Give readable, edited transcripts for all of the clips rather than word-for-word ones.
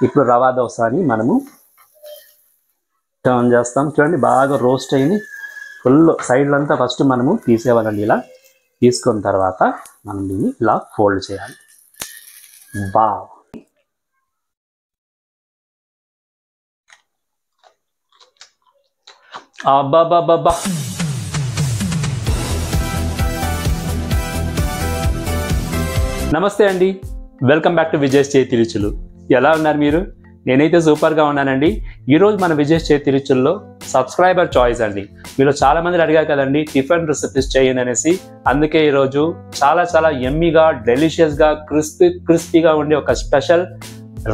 ఇప్పుడు రవా దోశని మనము టర్న్ చేస్తాం. చూడండి బాగా రోస్ట్ అయింది, ఫుల్ సైడ్లంతా ఫస్ట్ మనము తీసేవాలండి. ఇలా తీసుకున్న తర్వాత మనం దీన్ని ఇలా ఫోల్డ్ చేయాలి. వావ్, అబ్బాబాబాబా, నమస్తే అండి, వెల్కమ్ బ్యాక్ టు విజయ్ చేతి రుచులు. ఎలా ఉన్నారు మీరు? నేనైతే సూపర్గా ఉన్నానండి. ఈరోజు మన విజయ్ చేతి రుచుల్లో సబ్స్క్రైబర్ చాయిస్ అండి. మీరు చాలా మంది అడిగారు కదండి టిఫిన్ రెసిపీస్ చేయండి అనేసి. అందుకే ఈరోజు చాలా ఎమ్మీగా, డెలిషియస్గా, క్రిస్పీగా ఉండే ఒక స్పెషల్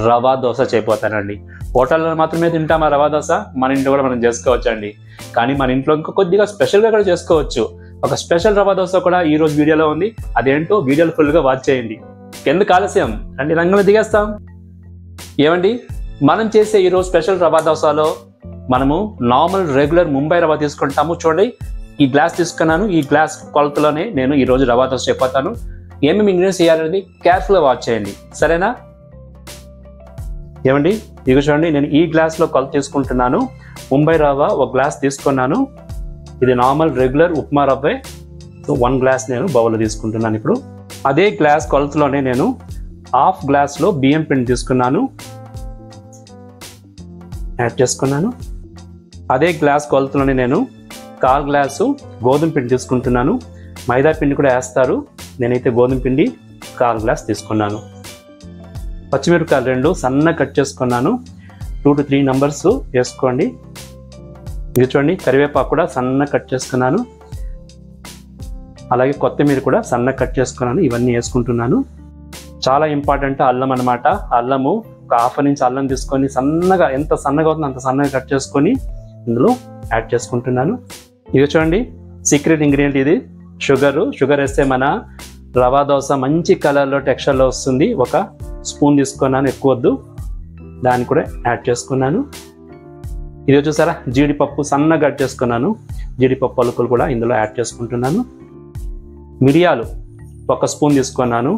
రవా దోశ చేయబోతానండి. హోటల్లో మాత్రమే తింటాం ఆ రవా దోశ, మన ఇంట్లో కూడా మనం చేసుకోవచ్చు అండి. కానీ మన ఇంట్లో ఇంకా కొద్దిగా స్పెషల్గా కూడా చేసుకోవచ్చు. ఒక స్పెషల్ రవా దోశ కూడా ఈ రోజు వీడియోలో ఉంది. అదేంటో వీడియోలో ఫుల్గా వాచ్ చేయండి. ఎందుకు ఆలస్యం, రండి రంగంలో దిగేస్తాం. ఏమండి, మనం చేసే ఈరోజు స్పెషల్ రవా దోశలో మనము నార్మల్ రెగ్యులర్ ముంబై రవా తీసుకుంటాము. చూడండి, ఈ గ్లాస్ తీసుకున్నాను. ఈ గ్లాస్ కొలతలోనే నేను ఈరోజు రవా దోశ అయిపోతాను. ఏమేమి ఇంగ్రీడియంట్స్ వేయాలనేది కేర్ఫుల్గా వాచ్ చేయండి, సరేనా? ఏమండి, ఇక చూడండి, నేను ఈ గ్లాస్లో కొలత తీసుకుంటున్నాను. ముంబై రవ్వ ఒక గ్లాస్ తీసుకున్నాను. ఇది నార్మల్ రెగ్యులర్ ఉప్మా రవ్వే. సో 1 గ్లాస్ నేను బౌల్లో తీసుకుంటున్నాను. ఇప్పుడు అదే గ్లాస్ కొలతలోనే నేను హాఫ్ గ్లాస్లో బియ్యం పిండి తీసుకున్నాను, యాడ్ చేసుకున్నాను. అదే గ్లాస్ కొలతలోనే నేను 1/4 గ్లాసు గోధుమ పిండి తీసుకుంటున్నాను. మైదా పిండి కూడా వేస్తారు, నేనైతే గోధుమ పిండి 1/4 గ్లాస్ తీసుకున్నాను. పచ్చిమిరపకాయలు 2 సన్నగా కట్ చేసుకున్నాను. 2 to 3 నంబర్స్ వేసుకోండి. ఇది చూడండి, కరివేపాకు కూడా సన్నగా కట్ చేసుకున్నాను. అలాగే కొత్తిమీర కూడా సన్నగా కట్ చేసుకున్నాను. ఇవన్నీ వేసుకుంటున్నాను. చాలా ఇంపార్టెంట్ అల్లం అనమాట. అల్లము ఒక 1/2 ఇంచ్ అల్లం తీసుకొని సన్నగా, ఎంత సన్నగా అవుతుందో అంత సన్నగా కట్ చేసుకొని ఇందులో యాడ్ చేసుకుంటున్నాను. ఇది చూడండి, సీక్రెట్ ఇంగ్రీడియంట్ ఇది షుగర్ వేస్తే మన రవా దోశ మంచి కలర్లో, టెక్స్చర్లో వస్తుంది. 1 స్పూన్ తీసుకున్నాను, ఎక్కువ వద్దు. దాన్ని కూడా యాడ్ చేసుకున్నాను. ఇది చూసారా, జీడిపప్పు సన్నగా కట్ చేసుకున్నాను. జీడిపప్పు పలుకులు కూడా ఇందులో యాడ్ చేసుకుంటున్నాను. మిరియాలు 1 స్పూన్ తీసుకున్నాను.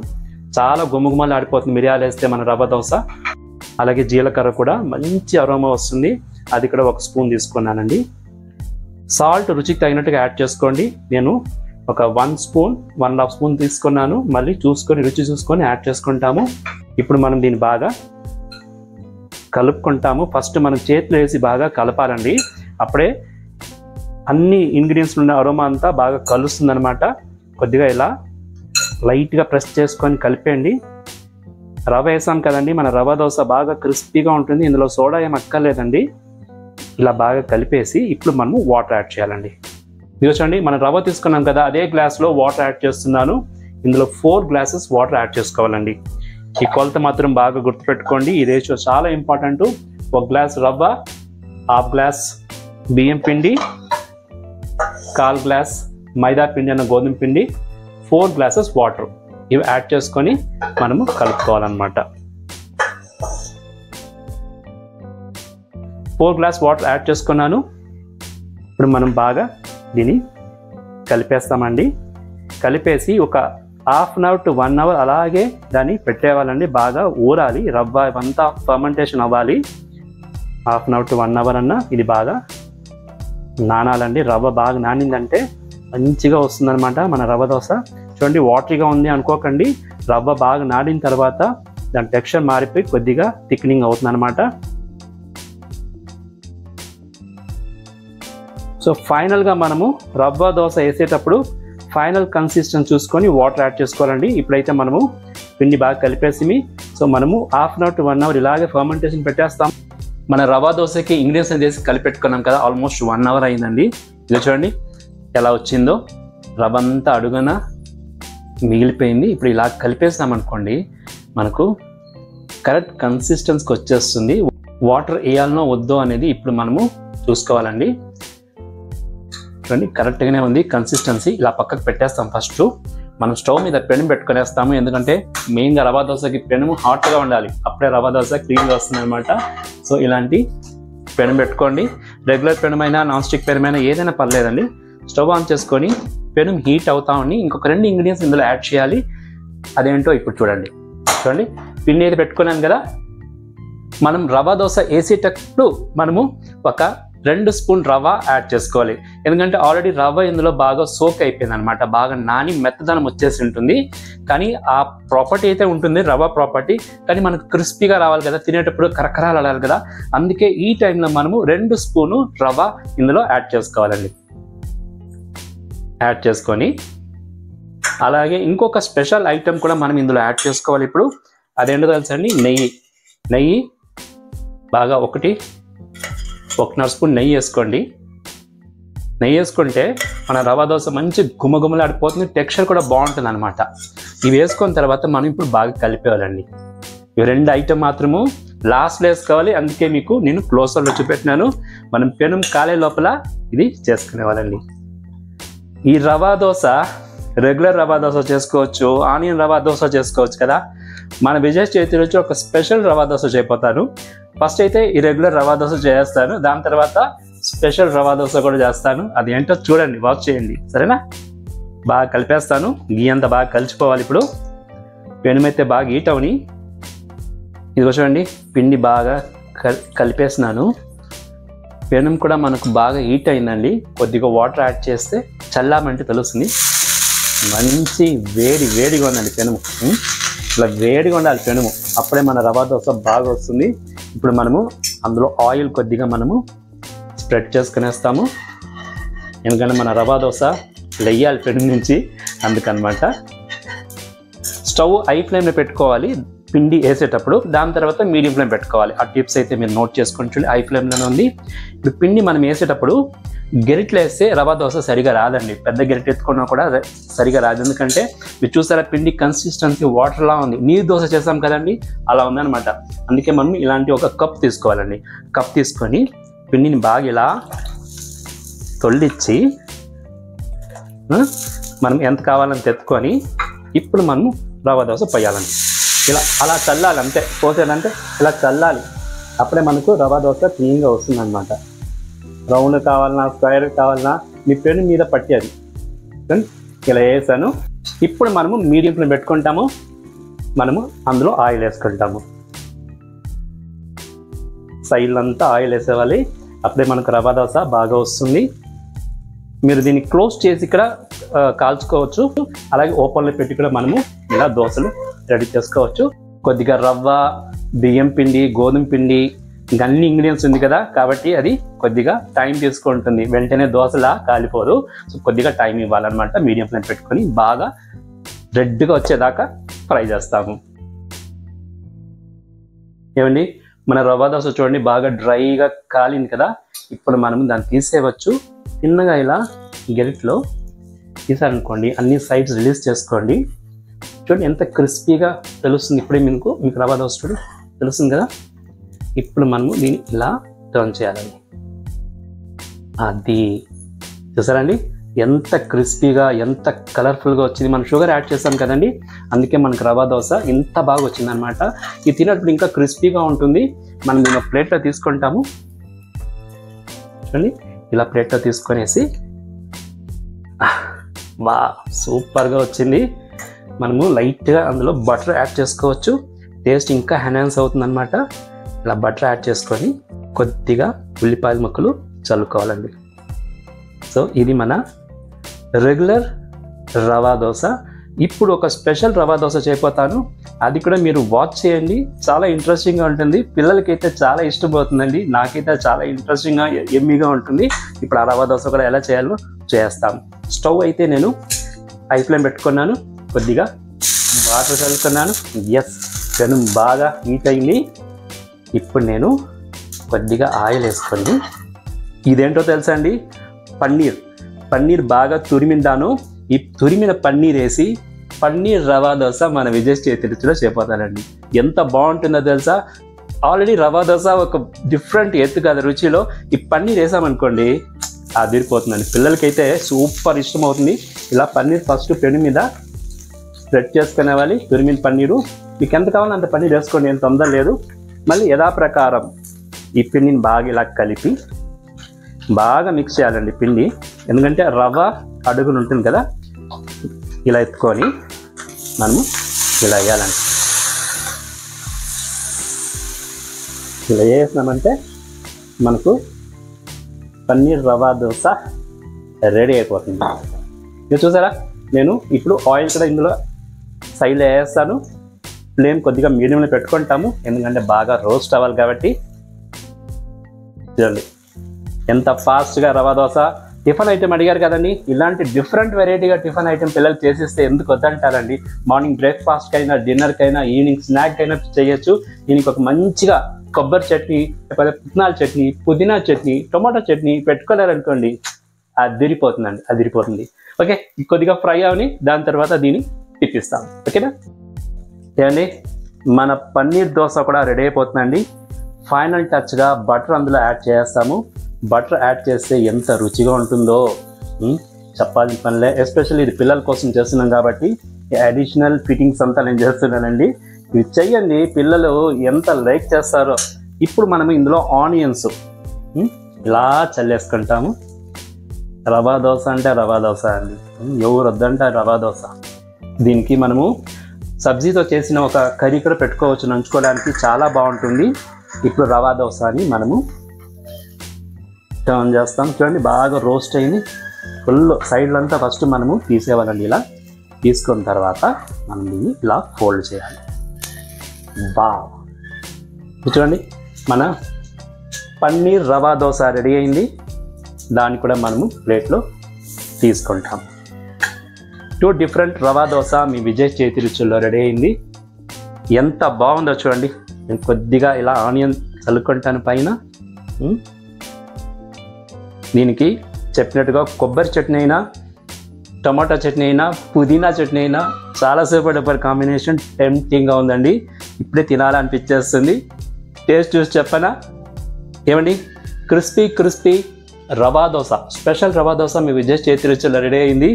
చాలా గుమగుమలు ఆడిపోతుంది మిరియాలు వేస్తే మన రవ్వ దోశ. అలాగే జీలకర్ర కూడా మంచి అరోమా వస్తుంది, అది కూడా 1 స్పూన్ తీసుకున్నానండి. సాల్ట్ రుచికి తగినట్టుగా యాడ్ చేసుకోండి. నేను ఒక 1 స్పూన్ 1.5 స్పూన్ తీసుకున్నాను. మళ్ళీ చూసుకొని, రుచి చూసుకొని యాడ్ చేసుకుంటాము. ఇప్పుడు మనం దీన్ని బాగా కలుపుకుంటాము. ఫస్ట్ మనం చేతిలో వేసి బాగా కలపాలండి, అప్పుడే అన్ని ఇంగ్రీడియంట్స్ ఉన్న అరోమా అంతా బాగా కలుస్తుంది అనమాట. కొద్దిగా ఇలా లైట్గా ప్రెస్ చేసుకొని కలిపేయండి. రవ్వ వేసాం కదండి, మన రవ్వ దోశ బాగా క్రిస్పీగా ఉంటుంది. ఇందులో సోడా ఏం అక్కర్లేదండి. ఇలా బాగా కలిపేసి ఇప్పుడు మనము వాటర్ యాడ్ చేయాలండి. ఇది చూడండి, మనం రవ్వ తీసుకున్నాం కదా, అదే గ్లాస్లో వాటర్ యాడ్ చేస్తున్నాను. ఇందులో 4 గ్లాసెస్ వాటర్ యాడ్ చేసుకోవాలండి. ఈ కొలత మాత్రం బాగా గుర్తుపెట్టుకోండి. ఈ రేషియో చాలా ఇంపార్టెంట్. 1 గ్లాస్ రవ్వ, 1/2 గ్లాస్ బియ్యం పిండి, 1/4 గ్లాస్ మైదా పిండి అన్న గోధుమ పిండి, 4 గ్లాసెస్ వాటర్, ఇవి యాడ్ చేసుకొని మనము కలుపుకోవాలన్నమాట. 4 గ్లాస్ వాటర్ యాడ్ చేసుకున్నాను. ఇప్పుడు మనం బాగా దీన్ని కలిపేస్తామండి. కలిపేసి ఒక 1/2 అవర్ to 1 అవర్ అలాగే దాన్ని పెట్టేవాళ్ళండి. బాగా ఊరాలి, రవ్వ ఇవంతా ఫర్మెంటేషన్ అవ్వాలి. 1/2 అవర్ to 1 అవర్ అన్న ఇది బాగా నానాలండి. రవ్వ బాగా నానిందంటే మంచిగా వస్తుందన్నమాట మన రవ్వ దోశ. చూడండి, వాటరీగా ఉంది అనుకోకండి. రవ్వ బాగా నానిన తర్వాత దాని టెక్స్చర్ మారిపోయి కొద్దిగా థిక్నింగ్ అవుతుంది అనమాట. సో ఫైనల్గా మనము రవ్వ దోశ వేసేటప్పుడు ఫైనల్ కన్సిస్టెన్సీ చూసుకొని వాటర్ యాడ్ చేసుకోవాలండి. ఇప్పుడైతే మనము పిండి బాగా కలిపేసి సో మనము 1/2 అవర్ to 1 అవర్ ఇలాగే ఫర్మెంటేషన్ పెట్టేస్తాం. మన రవ్వ దోశకి ఇంగ్రీడియంట్స్ వేసి కలిపెట్టుకున్నాం కదా, ఆల్మోస్ట్ 1 అవర్ అయిందండి. ఇది చూడండి ఎలా వచ్చిందో, రవ్వ అంతా అడుగున మిగిలిపోయింది. ఇప్పుడు ఇలా కలిపేస్తాం అనుకోండి, మనకు కరెక్ట్ కన్సిస్టెన్సీకి వచ్చేస్తుంది. వాటర్ వేయాలనో వద్దో అనేది ఇప్పుడు మనము చూసుకోవాలండి. చూడండి, కరెక్ట్గానే ఉంది కన్సిస్టెన్సీ. ఇలా పక్కకు పెట్టేస్తాం. ఫస్ట్ మనం స్టవ్ మీద పెనం పెట్టుకునేస్తాము, ఎందుకంటే మెయిన్గా రవా దోశకి పెనము హాట్గా ఉండాలి, అప్పుడే రవా దోశ క్లీన్గా వస్తుంది అనమాట. సో ఇలాంటి పెనం పెట్టుకోండి. రెగ్యులర్ పెనమైనా, నాన్ స్టిక్ పెనమైనా ఏదైనా పర్లేదండి. స్టవ్ ఆన్ చేసుకొని పెనం హీట్ అవుతా ఉండి ఇంకొక 2 ఇంగ్రీడియంట్స్ ఇందులో యాడ్ చేయాలి. అదేంటో ఇప్పుడు చూడండి. పిండి అయితే పెట్టుకున్నాను కదా, మనం రవ్వ దోశ వేసేటప్పుడు మనము ఒక 2 స్పూన్ రవ్వ యాడ్ చేసుకోవాలి. ఎందుకంటే ఆల్రెడీ రవ్వ ఇందులో బాగా సోక్ అయిపోయింది అనమాట, బాగా నాని మెత్తదనం వచ్చేసి ఉంటుంది. కానీ ఆ ప్రాపర్టీ అయితే ఉంటుంది రవ్వ ప్రాపర్టీ, కానీ మనకు క్రిస్పీగా రావాలి కదా, తినేటప్పుడు కరకరాలు ఆడాలి కదా, అందుకే ఈ టైంలో మనము 2 స్పూను రవ్వ ఇందులో యాడ్ చేసుకోవాలండి. యాడ్ చేసుకొని అలాగే ఇంకొక స్పెషల్ ఐటెం కూడా మనం ఇందులో యాడ్ చేసుకోవాలి. ఇప్పుడు అదేంటో తెలుసండి, నెయ్యి బాగా 1.5 స్పూన్ నెయ్యి వేసుకోండి. నెయ్యి వేసుకుంటే మన రవ్వ దోశ మంచి గుమగుమలాడిపోతుంది, టెక్స్చర్ కూడా బాగుంటుంది అనమాట. ఇవి వేసుకున్న తర్వాత మనం ఇప్పుడు బాగా కలిపేయాలండి. ఇవి 2 ఐటెం మాత్రము లాస్ట్లో వేసుకోవాలి, అందుకే మీకు నేను క్లోజర్లో చూపెట్టినాను. మనం పెనం కాలే లోపల ఇది చేసుకునేవాళ్ళండి. ఈ రవ్వ దోశ రెగ్యులర్ రవ్వ దోశ చేసుకోవచ్చు, ఆనియన్ రవ్వ దోశ చేసుకోవచ్చు కదా. మన విజయ్ చేతి రుచి ఒక స్పెషల్ రవ్వ దోశ చేయబోతాను. ఫస్ట్ అయితే ఈ రెగ్యులర్ రవ్వ దోశ చేస్తాను, దాని తర్వాత స్పెషల్ రవ్వ దోశ కూడా చేస్తాను. అది ఏంటో చూడండి, వాచ్ చేయండి, సరేనా? బాగా కలిపేస్తాను, గీ అంతా బాగా కలిసిపోవాలి. ఇప్పుడు పెనమైతే బాగా హీట్ అవని, ఇదిగో చూడండి పిండి బాగా కలిపేసినాను. పెనం కూడా మనకు బాగా హీట్ అయిందండి. కొద్దిగా వాటర్ యాడ్ చేస్తే చల్లామంటే తెలుస్తుంది. మంచి వేడిగా ఉందండి పెనము, ఇలా వేడిగా ఉండాలి పెనము, అప్పుడే మన రవ్వ దోశ బాగా వస్తుంది. ఇప్పుడు మనము అందులో ఆయిల్ కొద్దిగా మనము స్ప్రెడ్ చేసుకునేస్తాము, ఎందుకంటే మన రవ్వ దోశ లెయ్యాలి పెనం నుంచి, అందుకనమాట. స్టవ్ హై ఫ్లేమ్లో పెట్టుకోవాలి పిండి వేసేటప్పుడు, దాని తర్వాత మీడియం ఫ్లేమ్ పెట్టుకోవాలి. ఆ టిప్స్ అయితే మీరు నోట్ చేసుకొని చూడండి. హై ఫ్లేమ్లోనే ఉంది. ఇప్పుడు పిండి మనం వేసేటప్పుడు గెరిట్లో వేస్తే రవ్వ దోశ సరిగా రాదండి, పెద్ద గెరిట ఎత్తుకున్నా కూడా సరిగా రాదు. ఎందుకంటే మీరు చూసారా పిండి కన్సిస్టెన్సీ వాటర్లా ఉంది, నీరు దోశ చేసాం కదండి అలా ఉందన్నమాట. అందుకే మనం ఇలాంటి ఒక కప్ తీసుకోవాలండి. కప్ తీసుకొని పిండిని బాగా ఇలా తొల్లిచ్చి మనం ఎంత కావాలని తెచ్చుకొని ఇప్పుడు మనం రవ్వ దోశ పోయాలండి. ఇలా అలా చల్లాలి, అంతే. పోసేదంటే ఇలా చల్లాలి, అప్పుడే మనకు రవ్వ దోశ క్లీన్గా వస్తుంది అనమాట. రౌండ్ కావాలన్నా స్క్వేర్ కావాలన్నా మీ పెను మీద పట్టేది. ఇలా వేసాను. ఇప్పుడు మనము మీడియం ఫ్లేమ్ పెట్టుకుంటాము, మనము అందులో ఆయిల్ వేసుకుంటాము. సైడ్ అంతా ఆయిల్ వేసేవాలి, అప్పుడే మనకు రవ్వ దోశ బాగా వస్తుంది. మీరు దీన్ని క్లోజ్ చేసి ఇక్కడ కాల్చుకోవచ్చు, అలాగే ఓపెన్లో పెట్టి కూడా మనము ఇలా దోశలు రెడీ చేసుకోవచ్చు. కొద్దిగా రవ్వ, బియ్యం పిండి, గోధుమ పిండి, ఇంకా అన్ని ఇంగ్రీడియంట్స్ ఉంది కదా, కాబట్టి అది కొద్దిగా టైం తీసుకుంటుంది, వెంటనే దోశలా కాలిపోదు. సో కొద్దిగా టైం ఇవ్వాలన్నమాట. మీడియం ఫ్లేమ్ పెట్టుకొని బాగా రెడ్గా వచ్చేదాకా ఫ్రై చేస్తాము. ఏమండి, మన రవ్వ దోశ చూడండి బాగా డ్రైగా కాలింది కదా. ఇప్పుడు మనం దాన్ని తీసేయవచ్చు. చిన్నగా ఇలా గెరిట్లో తీసారనుకోండి, అన్ని సైడ్స్ రిలీజ్ చేసుకోండి. చూడండి ఎంత క్రిస్పీగా తెలుస్తుంది. ఇప్పుడే మీకు రవ్వ దోశ చూడు తెలుస్తుంది కదా. ఇప్పుడు మనము దీన్ని ఇలా టర్న్ చేయాలండి. అది చూసారండి ఎంత క్రిస్పీగా, ఎంత కలర్ఫుల్గా వచ్చింది. మనం షుగర్ యాడ్ చేస్తాం కదండి, అందుకే మనకు రవ్వ దోశ ఇంత బాగా వచ్చింది అనమాట. ఇది తినేటప్పుడు ఇంకా క్రిస్పీగా ఉంటుంది. మనం దీన్ని ప్లేట్లో తీసుకుంటాము. చూడండి ఇలా ప్లేట్లో తీసుకొనేసి, వా సూపర్గా వచ్చింది. మనము లైట్గా అందులో బటర్ యాడ్ చేసుకోవచ్చు, టేస్ట్ ఇంకా ఎన్హాన్స్ అవుతుంది అనమాట. ఇలా బటర్ యాడ్ చేసుకొని కొద్దిగా ఉల్లిపాయల ముక్కలు చల్లుకోవాలండి. సో ఇది మన రెగ్యులర్ రవ్వ దోశ. ఇప్పుడు ఒక స్పెషల్ రవ్వ దోశ చేయబోతాను, అది కూడా మీరు వాచ్ చేయండి. చాలా ఇంట్రెస్టింగ్గా ఉంటుంది, పిల్లలకైతే చాలా ఇష్టపోతుందండి, నాకైతే చాలా ఇంట్రెస్టింగ్గా ఎమ్మీగా ఉంటుంది. ఇప్పుడు ఆ రవ్వ దోశ కూడా ఎలా చేయాలో చేస్తాం. స్టవ్ అయితే నేను హై ఫ్లేమ్ పెట్టుకున్నాను, కొద్దిగా వాటర్ చల్లుకున్నాను. ఎస్, పెనం బాగా హీట్ అయింది. ఇప్పుడు నేను కొద్దిగా ఆయిల్ వేసుకొని, ఇదేంటో తెలుసా అండి, పన్నీర్ బాగా తురిమిందాను. ఈ తురిమిన పన్నీర్ వేసి పన్నీర్ రవ్వ దోశ మన విజయ్ చేతి రుచిలో చేపోతానండి. ఎంత బాగుంటుందో తెలుసా. ఆల్రెడీ రవ్వ దోశ ఒక డిఫరెంట్ ఎత్తు కదా రుచిలో, ఈ పన్నీర్ వేసామనుకోండి అదిరిపోతుందండి. పిల్లలకైతే సూపర్ ఇష్టం అవుతుంది. ఇలా పన్నీర్ ఫస్ట్ పెను మీద స్ప్రెడ్ చేసుకునేవాలి. తురిమిన పన్నీరు మీకు ఎంత కావాలో అంత పన్నీర్ వేసుకోండి, ఏం తొందర లేదు. మళ్ళీ యథాప్రకారం ఈ పిండిని బాగా ఇలా కలిపి బాగా మిక్స్ చేయాలండి పిండి, ఎందుకంటే రవ్వ అడుగులు ఉంటుంది కదా. ఇలా ఎత్తుకొని మనము ఇలా వేయాలండి. ఇలా వేసినామంటే మనకు పన్నీర్ రవా దోశ రెడీ అయిపోతుంది. మీరు చూసారా, నేను ఇప్పుడు ఆయిల్ కూడా ఇందులో సైడ్లో వేస్తాను. ఫ్లేమ్ కొద్దిగా మీడియంలో పెట్టుకుంటాము, ఎందుకంటే బాగా రోస్ట్ అవ్వాలి కాబట్టి. చూడండి ఎంత ఫాస్ట్గా రవా దోశ. టిఫిన్ ఐటెం అడిగారు కదండి, ఇలాంటి డిఫరెంట్ వెరైటీగా టిఫిన్ ఐటెం పిల్లలు చేసిస్తే ఎందుకు వద్దంటారండి. మార్నింగ్ బ్రేక్ఫాస్ట్కి అయినా, డిన్నర్కి అయినా, ఈవినింగ్ స్నాక్ అయినా చేయొచ్చు. దీనికి ఒక మంచిగా కొబ్బరి చట్నీ, లేకపోతే పుట్నాల చట్నీ, పుదీనా చట్నీ, టొమాటో చట్నీ పెట్టుకున్నారనుకోండి, అదిరిపోతుందండి, అదిరిపోతుంది. ఓకే, కొద్దిగా ఫ్రై అవని దాని తర్వాత దీన్ని తిప్పిస్తాం. ఓకేనా. ఏమండి, మన పన్నీర్ దోశ కూడా రెడీ అయిపోతుందండి. ఫైనల్ టచ్గా బటర్ అందులో యాడ్ చేస్తాము. బటర్ యాడ్ చేస్తే ఎంత రుచిగా ఉంటుందో చెప్పాలి పనిలే. ఎస్పెషల్లీ ఇది పిల్లల కోసం చేస్తున్నాం కాబట్టి అడిషనల్ ఫిట్టింగ్స్ అంతా నేను చేస్తున్నానండి. ఇవి చెయ్యండి, పిల్లలు ఎంత లైక్ చేస్తారో. ఇప్పుడు మనం ఇందులో ఆనియన్స్ ఇలా చల్లేసుకుంటాము. రవా దోశ అంటే రవా దోశ అండి, ఎవరు వద్దంటే రవా దోశ. దీనికి మనము సబ్జీతో చేసిన ఒక కర్రీ కూడా పెట్టుకోవచ్చు, నంచుకోవడానికి చాలా బాగుంటుంది. ఇప్పుడు రవా దోశ అని మనము టర్న్ చేస్తాం. చూడండి బాగా రోస్ట్ అయింది, ఫుల్ సైడ్లంతా ఫస్ట్ మనము తీసేవాలండి. ఇలా తీసుకున్న తర్వాత మనం దీన్ని ఇలా ఫోల్డ్ చేయాలి. చూడండి మన పన్నీర్ రవా దోశ రెడీ అయింది. దాన్ని కూడా మనము ప్లేట్లో తీసుకుంటాం. 2 డిఫరెంట్ రవా దోశ మీ విజయ్ చేతి రుచుల్లో రెడీ అయింది. ఎంత బాగుందో చూడండి. నేను కొద్దిగా ఇలా ఆనియన్ చల్లుకుంటాను పైన. దీనికి చెప్పినట్టుగా కొబ్బరి చట్నీ అయినా, టమాటా చట్నీ అయినా, పుదీనా చట్నీ అయినా చాలాసేపు డబ్బర్ కాంబినేషన్ టెంప్టింగ్గా ఉందండి. ఇప్పుడే తినాలనిపించేస్తుంది. టేస్ట్ చూసి చెప్పనా ఏమండి. Crispy crispy rava dosa, special rava dosa మీ విజయ్ చేతి రుచుల్లో రెడీ అయింది.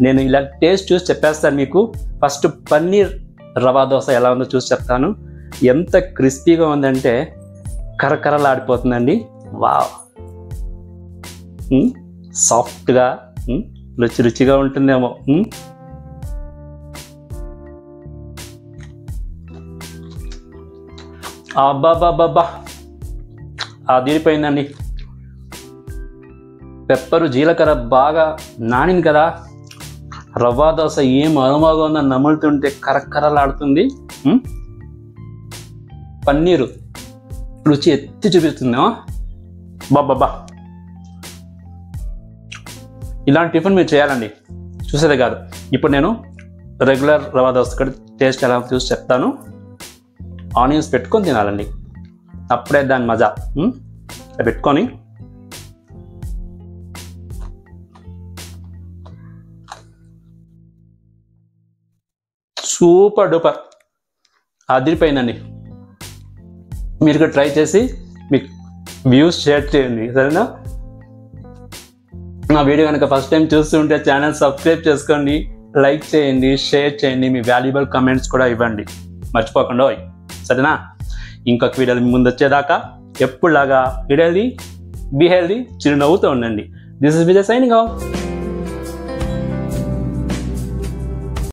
నేను ఇలా టేస్ట్ చూసి చెప్పేస్తాను మీకు. ఫస్ట్ పన్నీర్ రవా దోశ ఎలా ఉందో చూసి చెప్తాను. ఎంత క్రిస్పీగా ఉందంటే కరకరలాడిపోతుందండి. వావ్, సాఫ్ట్గా రుచి రుచిగా ఉంటుందేమో. అబ్బాబ్బాబ్బా అదిరిపోయిందండి. పెప్పరు జీలకర్ర బాగా నానింది కదా, రవ్వ దోశ ఏం అరుమాగా ఉందని నములుతుంటే కరకరలాడుతుంది. పన్నీరు రుచి ఎత్తి చూపిస్తుందేమో. బాబ్బా, ఇలాంటి టిఫిన్ మీరు చేయాలండి, చూసేదే కాదు. ఇప్పుడు నేను రెగ్యులర్ రవ్వ దోశ కూడా టేస్ట్ ఎలా చూసి చెప్తాను. ఆనియన్స్ పెట్టుకొని తినాలండి, అప్పుడే దాని మజా. పెట్టుకొని సూపర్ డూపర్ అదిరిపోయిందండి. మీరు కూడా ట్రై చేసి మీకు వ్యూస్ షేర్ చేయండి, సరేనా. నా వీడియో కనుక ఫస్ట్ టైం చూస్తుంటే ఛానల్ సబ్స్క్రైబ్ చేసుకోండి, లైక్ చేయండి, షేర్ చేయండి, మీ వాల్యుబుల్ కమెంట్స్ కూడా ఇవ్వండి మర్చిపోకుండా, సరేనా. ఇంకొక వీడియోలు మీ ముందు వచ్చేదాకా ఎప్పుడులాగా ఈట్ హెల్దీ, బీ హెల్దీ, చిరునవ్వుతూ ఉండండి. This is Vijay signing off.